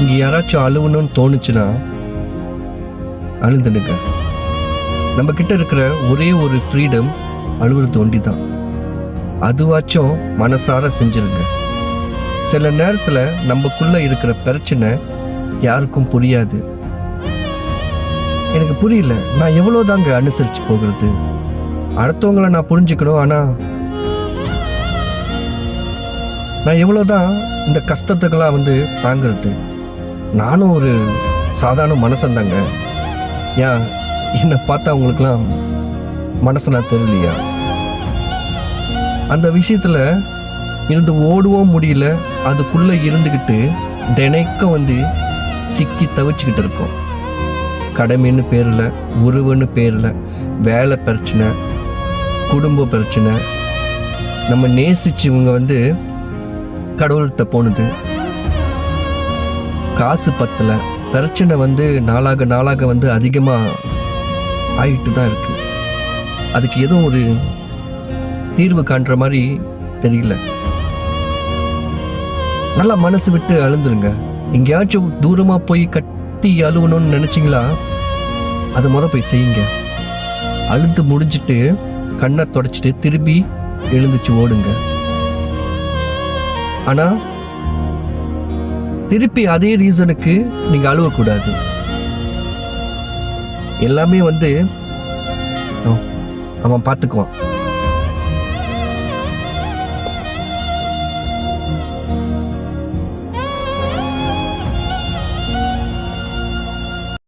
இங்கே யாராச்சும் அழுவணும்னு தோணுச்சுன்னா அழுந்துடுங்க. நம்ம கிட்ட இருக்கிற ஒரே ஒரு ஃப்ரீடம் அழுவுறது ஒண்டி தான். அதுவாச்சும் மனசார செஞ்சிருங்க. சில நேரத்தில் நம்மக்குள்ள இருக்கிற பிரச்சனை யாருக்கும் புரியாது. எனக்கு புரியல, நான் எவ்வளோதாங்க அனுசரித்து போகிறது? அடுத்தவங்களை நான் புரிஞ்சுக்கணும், ஆனால் நான் எவ்வளோதான் இந்த கஷ்டத்துக்கெல்லாம் தாங்கிறது? நானும் ஒரு சாதாரண மனசந்தாங்க. ஏன் என்னை பார்த்தா அவங்களுக்கெல்லாம் மனசு நான் தெரியலையா? அந்த விஷயத்தில் இருந்து ஓடவும் முடியல. அதுக்குள்ளே இருந்துக்கிட்டு தினைக்கும் சிக்கி தவிச்சுக்கிட்டு இருக்கோம். கடமைன்னு பேரில், உறவுன்னு பேரில், வேலை பிரச்சனை, குடும்ப பிரச்சனை, நம்ம நேசிச்சவங்க கடவுள்கிட்ட போனது, காசு பத்தலை, பிரச்சனை நாளாக அதிகமாக ஆகிட்டு தான் இருக்கு. அதுக்கு எதுவும் ஒரு தீர்வு காண்ற மாதிரி தெரியல. நல்லா மனசு விட்டு அழுந்துருங்க. எங்கேயாச்சும் தூரமாக போய் கட்டி அழுவணும்னு நினச்சிங்களா, அதை போய் செய்யுங்க. அழுந்து முடிஞ்சிட்டு கண்ணை தொடச்சிட்டு திருப்பி எழுந்துச்சு ஓடுங்க. ஆனால் திருப்பி அதே ரீசனுக்கு நீங்கள் அழுவக்கூடாது. எல்லாமே அவன் பார்த்துக்குவான்.